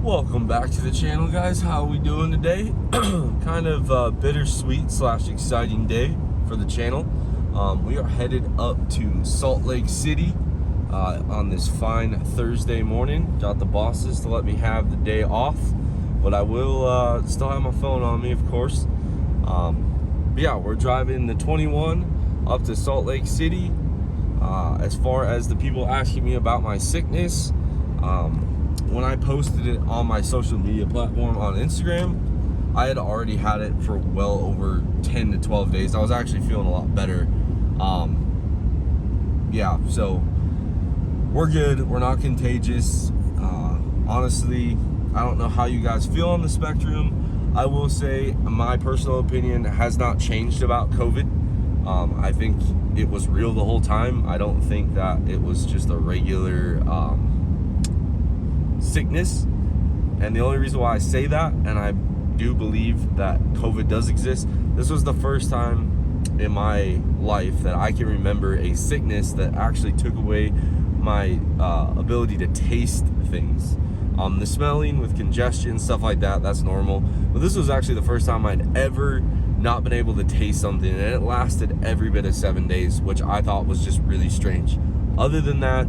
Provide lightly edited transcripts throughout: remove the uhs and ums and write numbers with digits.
Welcome back to the channel, guys. How are we doing today? Kind of bittersweet / exciting day for the channel. We are headed up to Salt Lake City on this fine Thursday morning. Got the bosses to let me have the day off, but I will still have my phone on me, of course. But yeah, we're driving the 21 up to Salt Lake City. As far as the people asking me about my sickness, when I posted it on my social media platform on Instagram, I had already had it for well over 10 to 12 days. I was actually feeling a lot better. Yeah, so we're good. We're not contagious. Honestly, I don't know how you guys feel on the spectrum. I will say my personal opinion has not changed about COVID. I think it was real the whole time. I don't think that it was just a regular sickness. And the only reason why I say that, and I do believe that COVID does exist, this was the first time in my life that I can remember a sickness that actually took away my ability to taste things. The smelling with congestion, stuff like that, that's normal. But this was actually the first time I'd ever not been able to taste something, and it lasted every bit of 7 days, which I thought was just really strange. Other than that,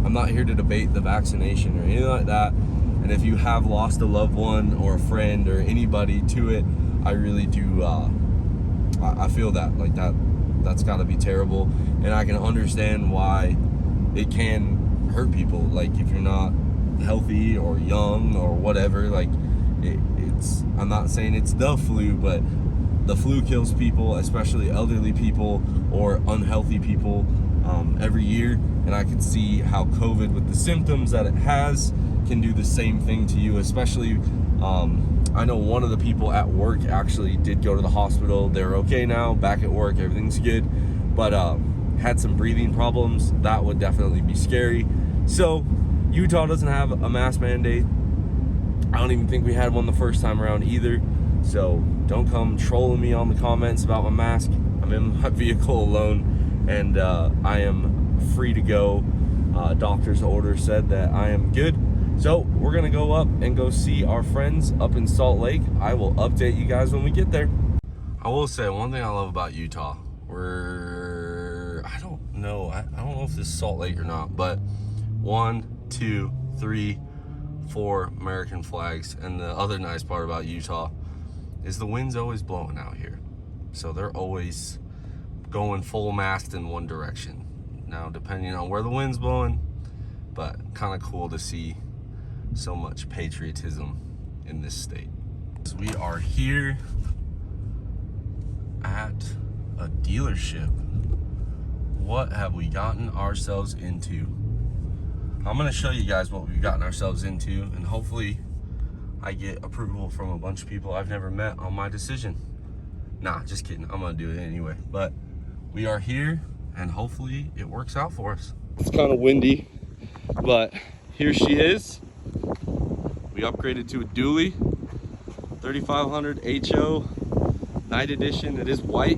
I'm not here to debate the vaccination or anything like that. And if you have lost a loved one or a friend or anybody to it, I really do, I feel that, like that's gotta be terrible. And I can understand why it can hurt people. Like if you're not healthy or young or whatever, like it's, I'm not saying it's the flu, but the flu kills people, especially elderly people or unhealthy people, every year. And I could see how COVID, with the symptoms that it has, can do the same thing to you. Especially, I know one of the people at work actually did go to the hospital. They're okay now, back at work, everything's good, but had some breathing problems. That would definitely be scary. So Utah doesn't have a mask mandate. I don't even think we had one the first time around either. So don't come trolling me on the comments about my mask. I'm in my vehicle alone, and I am free to go. Doctor's order said that I am good. So we're gonna go up and go see our friends up in Salt Lake. I will update you guys when we get there. I will say one thing I love about Utah. I don't know if this is Salt Lake or not, but 1, 2, 3, 4 American flags. And the other nice part about Utah is the wind's always blowing out here. So they're always going full mast in one direction. Now, depending on where the wind's blowing, but kind of cool to see so much patriotism in this state. We are here at a dealership. What have we gotten ourselves into? I'm gonna show you guys what we've gotten ourselves into, and hopefully I get approval from a bunch of people I've never met on my decision. Nah, just kidding. I'm gonna do it anyway. But we are here, and hopefully it works out for us. It's kind of windy, but here she is. We upgraded to a dually, 3500 HO night edition. It is white,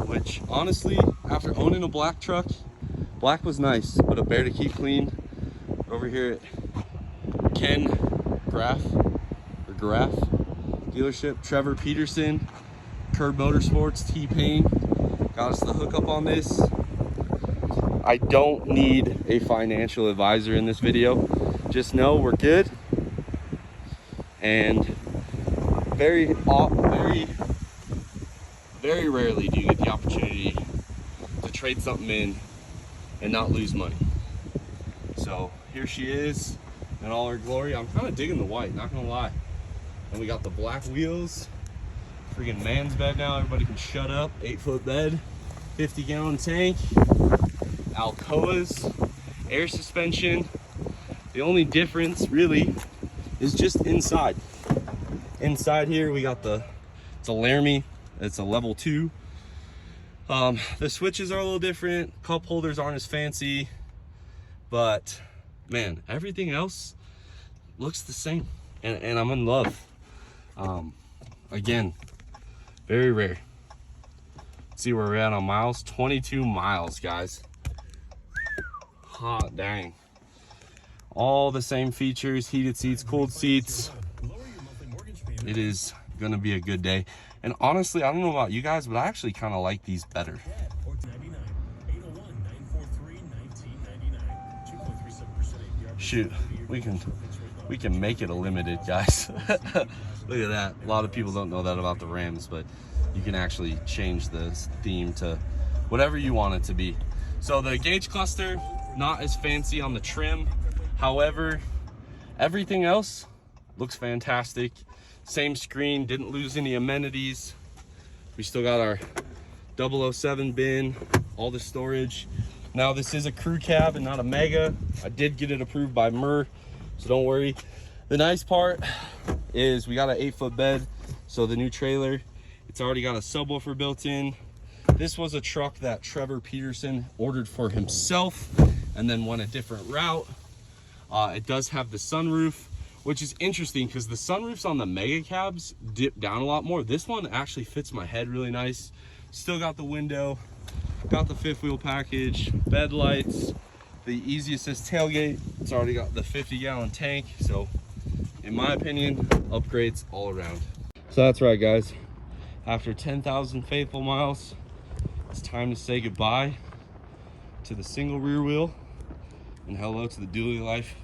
which honestly, after owning a black truck, black was nice, but a bear to keep clean. Over here at Ken Graff dealership, Trevor Peterson, Curb Motorsports, T-Pain, got us the hookup on this. I don't need a financial advisor in this video. Just know we're good. And very rarely do you get the opportunity to trade something in and not lose money. So here she is in all her glory. I'm kind of digging the white, not gonna lie. And we got the black wheels. Freaking man's bed now. Everybody can shut up. 8-foot bed, 50-gallon tank, Alcoas, air suspension. The only difference really is just inside. Inside here we got it's a Laramie. It's a level 2. The switches are a little different. Cup holders aren't as fancy, but man, everything else looks the same, and I'm in love. Again, very rare. Let's see where we're at on miles. 22 miles, guys. Hot dang. all the same features, heated seats, cooled seats. It is gonna be a good day. And honestly, I don't know about you guys, but I actually kind of like these better. Shoot, we can make it a limited, guys. Look at that. A lot of people don't know that about the Rams, but you can actually change the theme to whatever you want it to be. So the gauge cluster, not as fancy on the trim. However, everything else looks fantastic. Same screen, didn't lose any amenities. We still got our 007 bin, all the storage. Now this is a crew cab and not a mega. I did get it approved by Murr, so don't worry. The nice part is we got an 8-foot bed. So the new trailer, it's already got a subwoofer built in. This was a truck that Trevor Peterson ordered for himself and then went a different route. It does have the sunroof, which is interesting because the sunroofs on the mega cabs dip down a lot more. This one actually fits my head really nice. Still got the window, got the 5th wheel package, bed lights, the easy assist tailgate. It's already got the 50-gallon tank. So in my opinion, upgrades all around. So that's right, guys. After 10,000 faithful miles, it's time to say goodbye to the single rear wheel and hello to the dually life.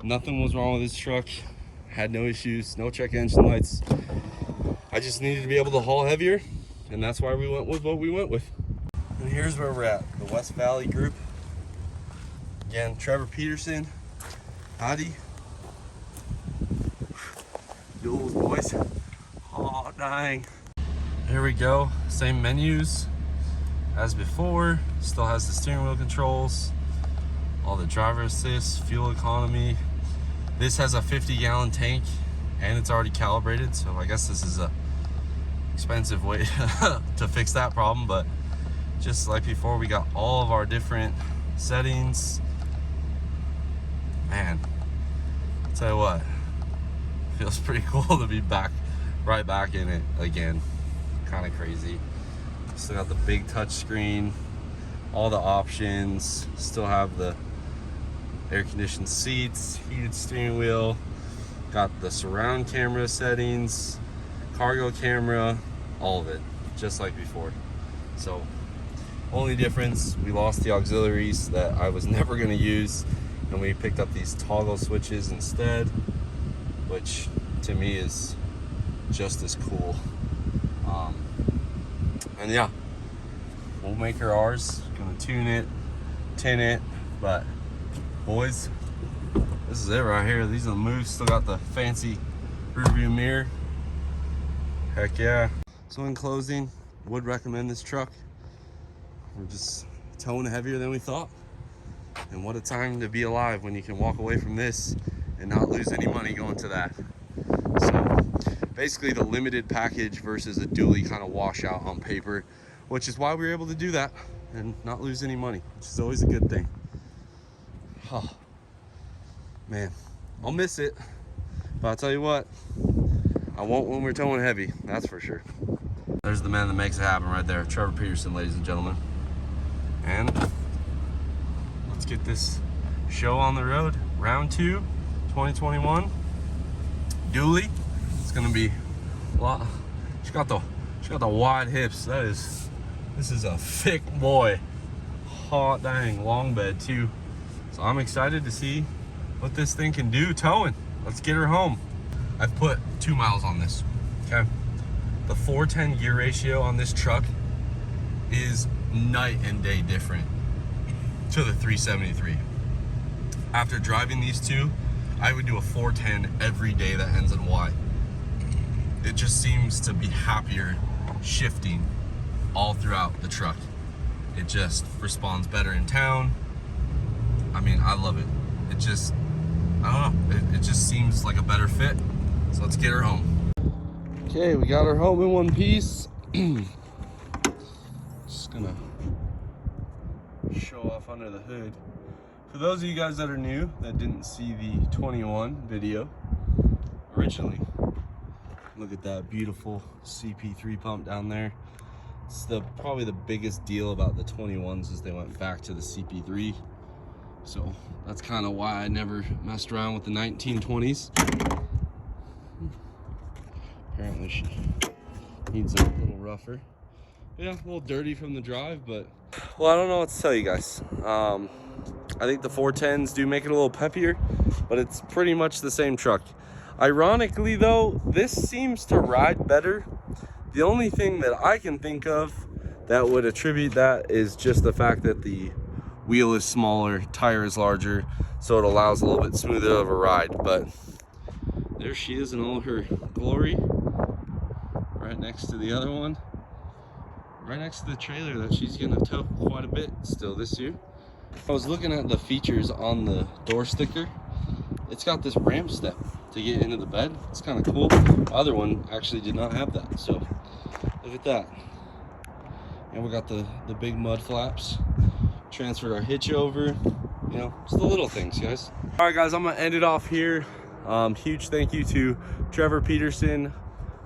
Nothing was wrong with this truck. Had no issues, no check engine lights. I just needed to be able to haul heavier, and that's why we went with what we went with. And here's where we're at, the West Valley group. Again, Trevor Peterson, howdy. Duels, boys. Oh, dang. Here we go, same menus as before. Still has the steering wheel controls, all the driver assist, fuel economy. This has a 50-gallon tank and it's already calibrated, so I guess this is a expensive way to fix that problem. But just like before, we got all of our different settings. Man, I'll tell you what, feels pretty cool to be right back in it again. Kind of crazy. Still got the big touch screen, all the options. Still have the air conditioned seats, heated steering wheel, got the surround camera settings, cargo camera, all of it, just like before. So only difference, we lost the auxiliaries that I was never going to use, and we picked up these toggle switches instead, which to me is just as cool. And yeah, we'll make her ours. Gonna tune it, tin it, but boys, this is it right here. These are the moves. Still got the fancy rear view mirror. Heck yeah. So in closing, would recommend this truck. We're just towing heavier than we thought. And what a time to be alive when you can walk away from this and not lose any money going to that. So basically the limited package versus a dually kind of wash out on paper, which is why we were able to do that and not lose any money, which is always a good thing. Oh, man, I'll miss it, but I'll tell you what, I won't when we're towing heavy, that's for sure. There's the man that makes it happen right there, Trevor Peterson, ladies and gentlemen. And let's get this show on the road. Round 2, 2021, dually. It's gonna be a lot. She got the wide hips. This is a thick boy. Hot dang, long bed too. So I'm excited to see what this thing can do towing. Let's get her home. I've put 2 miles on this, okay? The 410 gear ratio on this truck is night and day different to the 373. After driving these two, I would do a 410 every day that ends in Y. It just seems to be happier shifting all throughout the truck. It just responds better in town. I mean, I love it. It just, I don't know, it just seems like a better fit. So let's get her home. Okay, we got her home in one piece. Just gonna show off under the hood. For those of you guys that are new, that didn't see the 21 video originally, look at that beautiful CP3 pump down there. It's probably the biggest deal about the 21s is they went back to the CP3. So that's kind of why I never messed around with the 1920s. Apparently she needs a little rougher. Yeah, a little dirty from the drive, but well, I don't know what to tell you guys. I think the 410s do make it a little peppier, but it's pretty much the same truck. Ironically though, this seems to ride better. The only thing that I can think of that would attribute that is just the fact that the wheel is smaller, tire is larger, so it allows a little bit smoother of a ride. But there she is in all her glory, right next to the other one, right next to the trailer that she's gonna tow quite a bit still this year. I was looking at the features on the door sticker. It's got this ramp step to get into the bed. It's kind of cool. The other one actually did not have that, so look at that. And we got the big mud flaps. Transferred our hitch over. You know, just the little things, guys. All right, guys, I'm gonna end it off here. Huge thank you to Trevor Peterson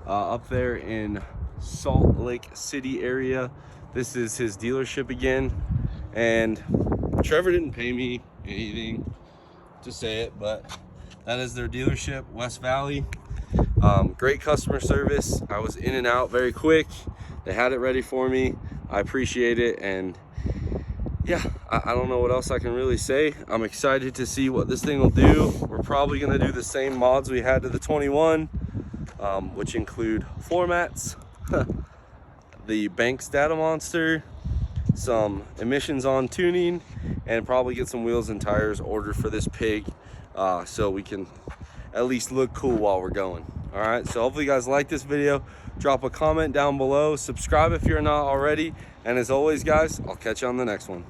up there in Salt Lake City area. This is his dealership again, and Trevor didn't pay me anything to say it, but that is their dealership, West Valley. Great customer service. I was in and out very quick. They had it ready for me. I appreciate it, and yeah, I don't know what else I can really say. I'm excited to see what this thing will do. We're probably gonna do the same mods we had to the 21, which include floor mats, the Banks Data Monster, some emissions on tuning, and probably get some wheels and tires ordered for this pig, so we can at least look cool while we're going. All right, so hopefully you guys like this video. Drop a comment down below, subscribe if you're not already, and as always guys, I'll catch you on the next one.